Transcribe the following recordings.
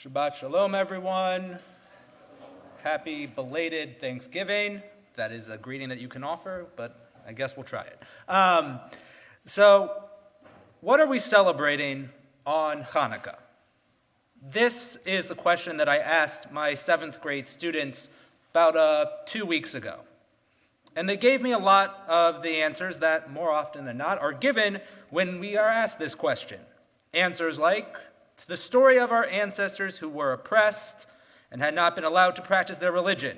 Shabbat Shalom, everyone. Happy belated Thanksgiving. That is a greeting that you can offer, but I guess we'll try it. So, what are we celebrating on Hanukkah? This is a question that I asked my 7th grade students about 2 weeks ago. And they gave me a lot of the answers that, more often than not, are given when we are asked this question. Answers like, it's the story of our ancestors who were oppressed and had not been allowed to practice their religion.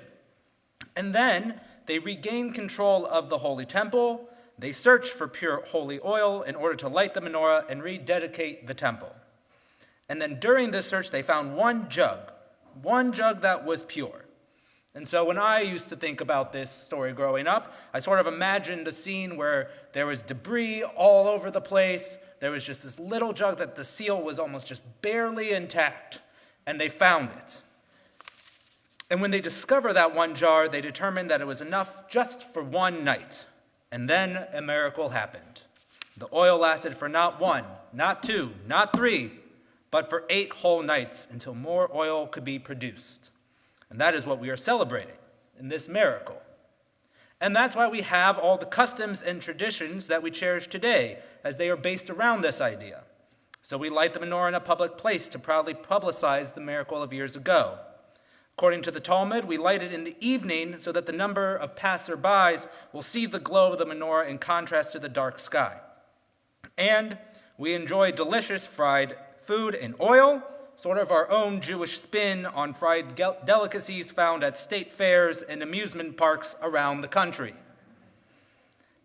And then they regained control of the Holy Temple. They searched for pure holy oil in order to light the menorah and rededicate the temple. And then during this search, they found one jug that was pure. And so when I used to think about this story growing up, I sort of imagined a scene where there was debris all over the place. There was just this little jug that the seal was almost just barely intact, and they found it. And when they discovered that one jar, they determined that it was enough just for one night. And then a miracle happened. The oil lasted for not 1, not 2, not 3, but for 8 whole nights until more oil could be produced. And that is what we are celebrating in this miracle. And that's why we have all the customs and traditions that we cherish today, as they are based around this idea. So we light the menorah in a public place to proudly publicize the miracle of years ago. According to the Talmud, we light it in the evening so that the number of passerbys will see the glow of the menorah in contrast to the dark sky. And we enjoy delicious fried food and oil, sort of our own Jewish spin on fried delicacies found at state fairs and amusement parks around the country.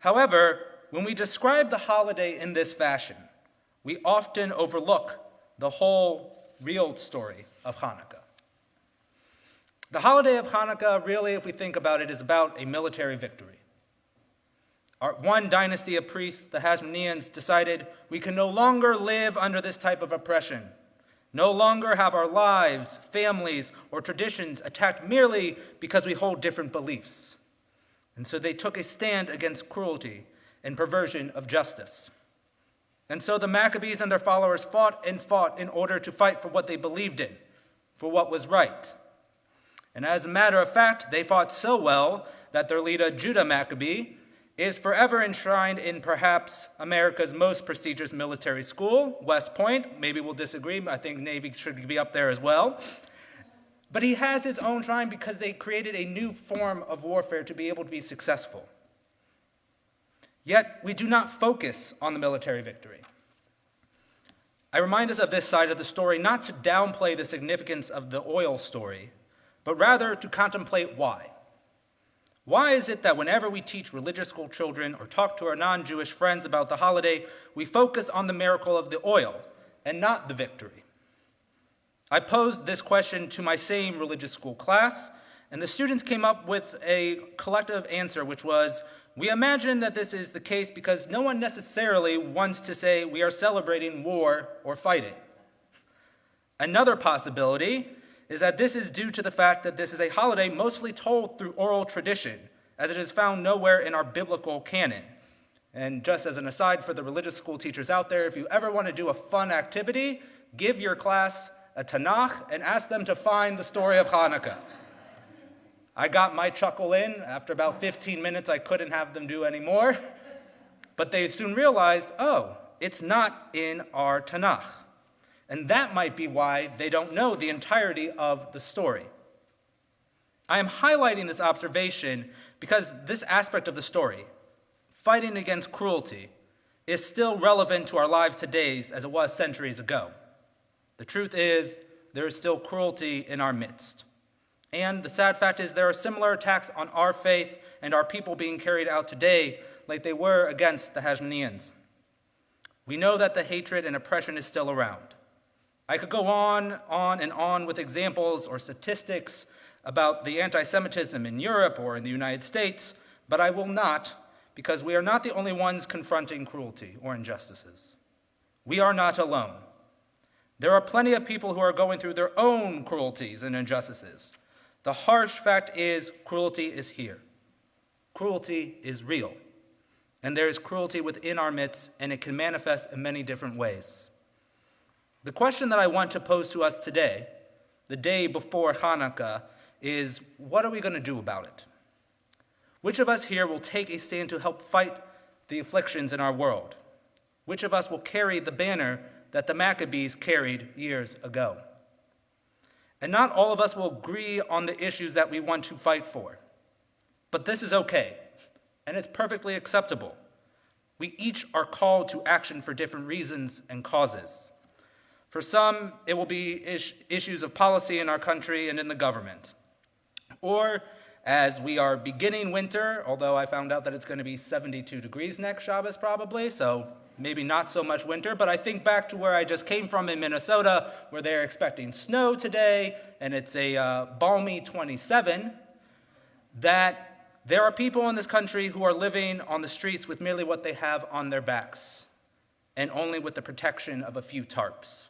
However, when we describe the holiday in this fashion, we often overlook the whole real story of Hanukkah. The holiday of Hanukkah, really, if we think about it, is about a military victory. One dynasty of priests, the Hasmoneans, decided we can no longer live under this type of oppression. No longer have our lives, families, or traditions attacked merely because we hold different beliefs. And so they took a stand against cruelty and perversion of justice. And so the Maccabees and their followers fought in order to fight for what they believed in, for what was right. And as a matter of fact, they fought so well that their leader, Judah Maccabee, is forever enshrined in perhaps America's most prestigious military school, West Point. Maybe we'll disagree, but I think Navy should be up there as well. But he has his own shrine because they created a new form of warfare to be able to be successful. Yet, we do not focus on the military victory. I remind us of this side of the story not to downplay the significance of the oil story, but rather to contemplate why. Why is it that whenever we teach religious school children or talk to our non-Jewish friends about the holiday, we focus on the miracle of the oil and not the victory? I posed this question to my same religious school class, and the students came up with a collective answer, which was, we imagine that this is the case because no one necessarily wants to say we are celebrating war or fighting. Another possibility is that this is due to the fact that this is a holiday mostly told through oral tradition, as it is found nowhere in our biblical canon. And just as an aside for the religious school teachers out there, if you ever want to do a fun activity, give your class a Tanakh and ask them to find the story of Hanukkah. I got my chuckle in. After about 15 minutes, I couldn't have them do any more. But they soon realized, oh, it's not in our Tanakh. And that might be why they don't know the entirety of the story. I am highlighting this observation because this aspect of the story, fighting against cruelty, is still relevant to our lives today as it was centuries ago. The truth is, there is still cruelty in our midst. And the sad fact is there are similar attacks on our faith and our people being carried out today like they were against the Hasmoneans. We know that the hatred and oppression is still around. I could go on and on with examples or statistics about the anti-Semitism in Europe or in the United States, but I will not, because we are not the only ones confronting cruelty or injustices. We are not alone. There are plenty of people who are going through their own cruelties and injustices. The harsh fact is, cruelty is here. Cruelty is real. And there is cruelty within our midst, and it can manifest in many different ways. The question that I want to pose to us today the day before Hanukkah, is what are we going to do about it? Which of us here will take a stand to help fight the afflictions in our world? Which of us will carry the banner that the Maccabees carried years ago? And not all of us will agree on the issues that we want to fight for. But this is okay, and it's perfectly acceptable. We each are called to action for different reasons and causes. For some, it will be issues of policy in our country and in the government. Or, as we are beginning winter, although I found out that it's going to be 72 degrees next Shabbos probably, so maybe not so much winter, but I think back to where I just came from in Minnesota, where they're expecting snow today, and it's a balmy 27, that there are people in this country who are living on the streets with merely what they have on their backs, and only with the protection of a few tarps.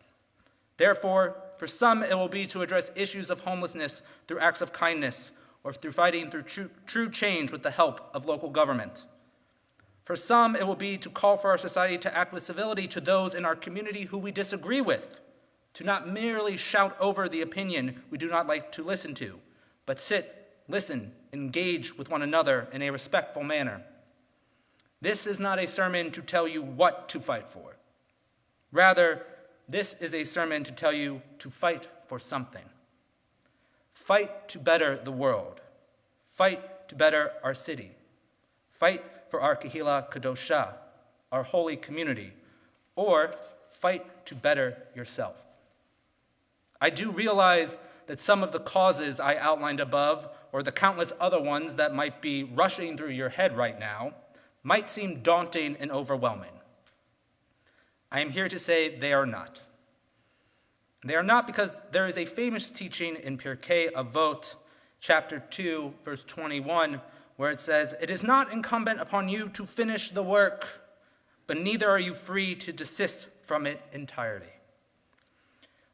Therefore, for some, it will be to address issues of homelessness through acts of kindness, or through fighting through true change with the help of local government. For some, it will be to call for our society to act with civility to those in our community who we disagree with, to not merely shout over the opinion we do not like to listen to, but sit, listen, engage with one another in a respectful manner. This is not a sermon to tell you what to fight for. Rather, this is a sermon to tell you to fight for something. Fight to better the world. Fight to better our city. Fight for our Kehillah Kadosha, our holy community. Or fight to better yourself. I do realize that some of the causes I outlined above, or the countless other ones that might be rushing through your head right now, might seem daunting and overwhelming. I am here to say they are not. They are not because there is a famous teaching in Pirkei Avot, chapter 2, verse 21, where it says, "It is not incumbent upon you to finish the work, but neither are you free to desist from it entirely."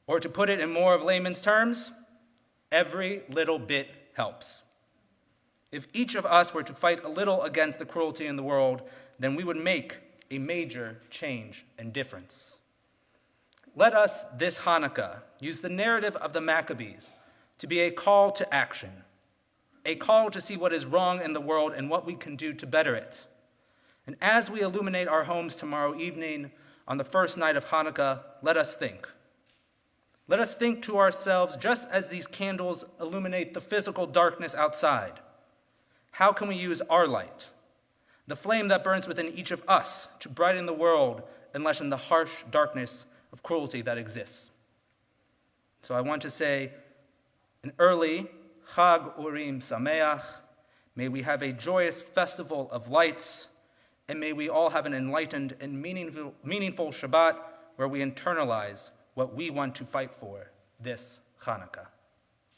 Or to put it in more of layman's terms, every little bit helps. If each of us were to fight a little against the cruelty in the world, then we would make a major change and difference. Let us, this Hanukkah, use the narrative of the Maccabees to be a call to action, a call to see what is wrong in the world and what we can do to better it. And as we illuminate our homes tomorrow evening on the first night of Hanukkah, let us think. Let us think to ourselves, just as these candles illuminate the physical darkness outside, how can we use our light, the flame that burns within each of us, to brighten the world and lessen the harsh darkness of cruelty that exists? So I want to say an early Chag Urim Sameach. May we have a joyous festival of lights, and may we all have an enlightened and meaningful Shabbat where we internalize what we want to fight for this Hanukkah.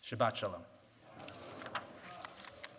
Shabbat Shalom.